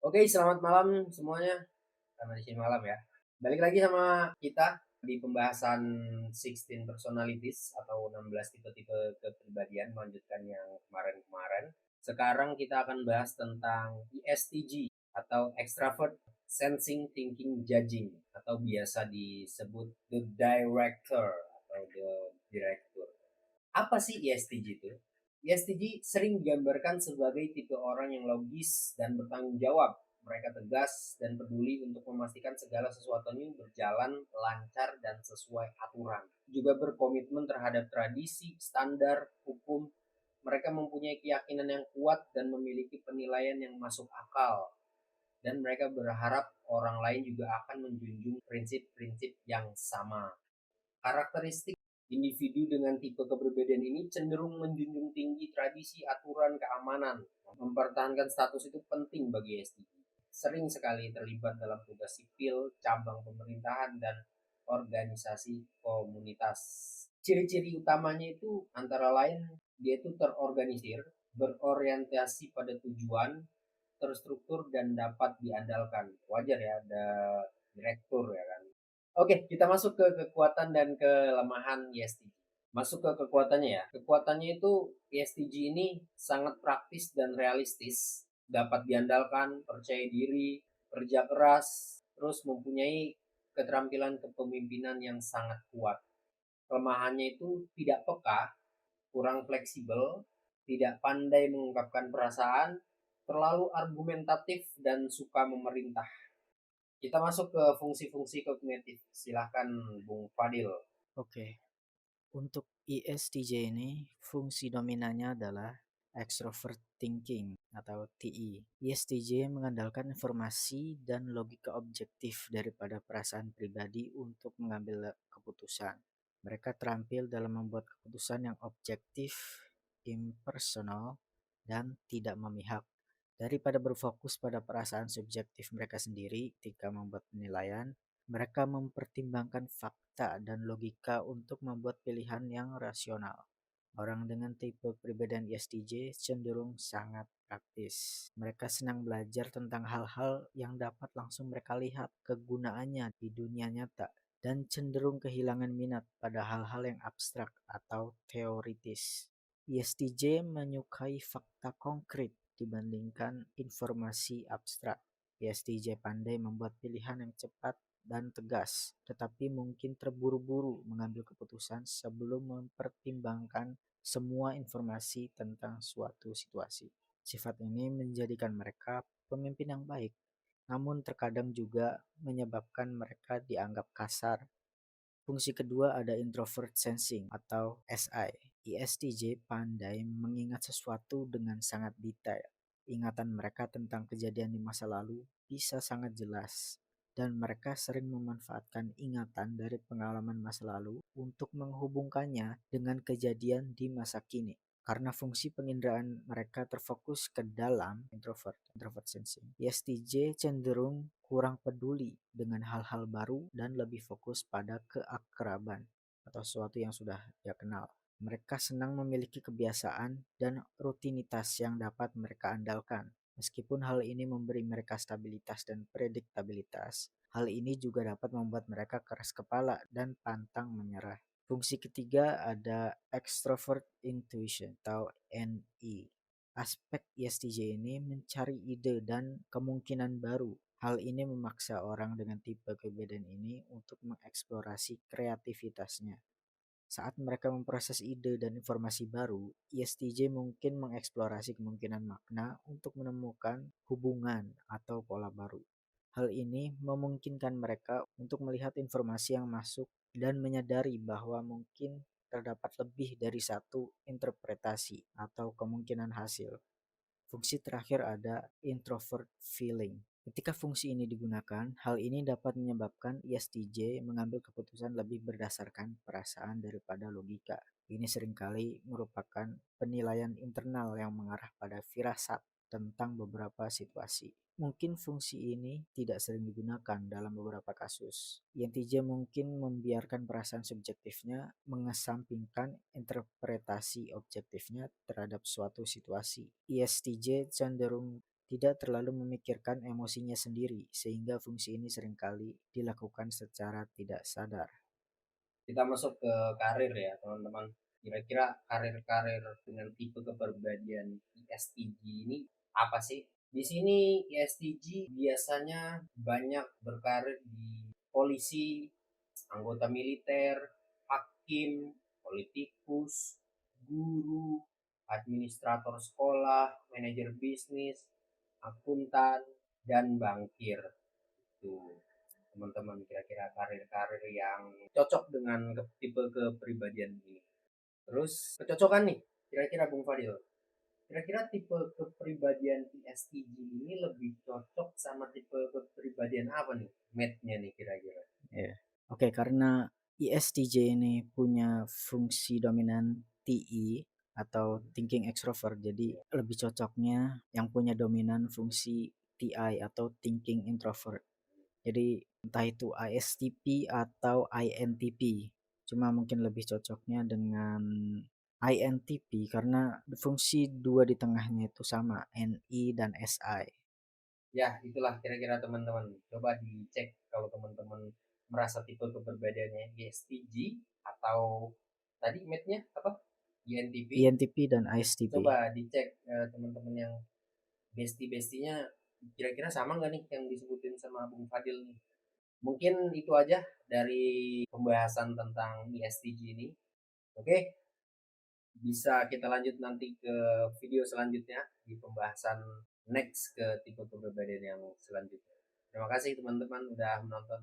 Oke, selamat malam semuanya. Karena di sini malam ya. Balik lagi sama kita di pembahasan 16 personalities atau 16 tipe-tipe kepribadian, melanjutkan yang kemarin-kemarin. Sekarang kita akan bahas tentang ESTG atau Extravert Sensing Thinking Judging atau biasa disebut the director atau the director. Apa sih ESTG itu? ESTG sering digambarkan sebagai tipe orang yang logis dan bertanggung jawab. Mereka tegas dan peduli untuk memastikan segala sesuatunya berjalan lancar dan sesuai aturan. Juga berkomitmen terhadap tradisi, standar, hukum. Mereka mempunyai keyakinan yang kuat dan memiliki penilaian yang masuk akal. Dan mereka berharap orang lain juga akan menjunjung prinsip-prinsip yang sama. Karakteristik individu dengan tipe kepribadian ini cenderung menjunjung tinggi tradisi, aturan, keamanan. Mempertahankan status itu penting bagi SDG. Sering sekali terlibat dalam tugas sipil, cabang pemerintahan, dan organisasi komunitas. Ciri-ciri utamanya itu antara lain dia itu terorganisir, berorientasi pada tujuan, terstruktur dan dapat diandalkan. Wajar ya ada direktur ya kan. Oke, kita masuk ke kekuatan dan kelemahan ESTG. Masuk ke kekuatannya ya. Kekuatannya itu ESTG ini sangat praktis dan realistis, dapat diandalkan, percaya diri, kerja keras, terus mempunyai keterampilan kepemimpinan yang sangat kuat. Kelemahannya itu tidak peka, kurang fleksibel, tidak pandai mengungkapkan perasaan, terlalu argumentatif dan suka memerintah. Kita masuk ke fungsi-fungsi kognitif. Silahkan Bung Fadil. Oke, untuk ESTJ ini fungsi dominannya adalah extrovert thinking atau TI. ESTJ mengandalkan informasi dan logika objektif daripada perasaan pribadi untuk mengambil keputusan. Mereka terampil dalam membuat keputusan yang objektif, impersonal, dan tidak memihak. Daripada berfokus pada perasaan subjektif mereka sendiri ketika membuat penilaian, mereka mempertimbangkan fakta dan logika untuk membuat pilihan yang rasional. Orang dengan tipe kepribadian ISTJ cenderung sangat praktis. Mereka senang belajar tentang hal-hal yang dapat langsung mereka lihat kegunaannya di dunia nyata dan cenderung kehilangan minat pada hal-hal yang abstrak atau teoritis. ISTJ menyukai fakta konkret dibandingkan informasi abstrak. ISTJ pandai membuat pilihan yang cepat dan tegas, tetapi mungkin terburu-buru mengambil keputusan sebelum mempertimbangkan semua informasi tentang suatu situasi. Sifat ini menjadikan mereka pemimpin yang baik, namun terkadang juga menyebabkan mereka dianggap kasar. Fungsi kedua ada introvert sensing atau SI. ISTJ pandai mengingat sesuatu dengan sangat detail. Ingatan mereka tentang kejadian di masa lalu bisa sangat jelas, dan mereka sering memanfaatkan ingatan dari pengalaman masa lalu untuk menghubungkannya dengan kejadian di masa kini. Karena fungsi penginderaan mereka terfokus ke dalam introvert sensing. ISTJ cenderung kurang peduli dengan hal-hal baru dan lebih fokus pada keakraban atau sesuatu yang sudah dia kenal. Mereka senang memiliki kebiasaan dan rutinitas yang dapat mereka andalkan. Meskipun hal ini memberi mereka stabilitas dan prediktabilitas, hal ini juga dapat membuat mereka keras kepala dan pantang menyerah. Fungsi ketiga ada extrovert intuition atau NI. Aspek ESTJ ini mencari ide dan kemungkinan baru. Hal ini memaksa orang dengan tipe kepribadian ini untuk mengeksplorasi kreativitasnya. Saat mereka memproses ide dan informasi baru, ESTJ mungkin mengeksplorasi kemungkinan makna untuk menemukan hubungan atau pola baru. Hal ini memungkinkan mereka untuk melihat informasi yang masuk dan menyadari bahwa mungkin terdapat lebih dari satu interpretasi atau kemungkinan hasil. Fungsi terakhir ada introvert feeling. Ketika fungsi ini digunakan, hal ini dapat menyebabkan ISTJ mengambil keputusan lebih berdasarkan perasaan daripada logika. Ini seringkali merupakan penilaian internal yang mengarah pada firasat tentang beberapa situasi. Mungkin fungsi ini tidak sering digunakan dalam beberapa kasus. INTJ mungkin membiarkan perasaan subjektifnya mengesampingkan interpretasi objektifnya terhadap suatu situasi. ISTJ cenderung tidak terlalu memikirkan emosinya sendiri, sehingga fungsi ini seringkali dilakukan secara tidak sadar. Kita masuk ke karir ya teman-teman. Kira-kira karir-karir dengan tipe kepribadian ISTJ ini apa sih? Di sini ISTJ biasanya banyak berkarir di polisi, anggota militer, hakim, politikus, guru, administrator sekolah, manajer bisnis, akuntan, dan bankir. Tuh, teman-teman kira-kira karir-karir yang cocok dengan tipe kepribadian ini. Terus kecocokan nih, kira-kira Bung Fadil. Kira-kira tipe kepribadian ISTJ ini lebih cocok sama tipe kepribadian apa nih? Match-nya nih kira-kira. Ya. Oke, karena ISTJ ini punya fungsi dominan TI atau thinking extrovert, jadi lebih cocoknya yang punya dominan fungsi TI atau thinking introvert. Jadi entah itu ISTP atau INTP. Cuma mungkin lebih cocoknya dengan INTP karena fungsi dua di tengahnya itu sama, NI dan SI. Ya, itulah kira-kira teman-teman. Coba dicek kalau teman-teman merasa tipe kepribadiannya ISTJ atau tadi match-nya apa? INTP. INTP dan ISTP. Coba dicek teman-teman yang bestie-bestinya kira-kira sama nggak nih yang disebutin sama Bung Fadil nih. Mungkin itu aja dari pembahasan tentang ISTJ ini. Oke, bisa kita lanjut nanti ke video selanjutnya di pembahasan next ke tipe kepribadian yang selanjutnya. Terima kasih teman-teman udah menonton.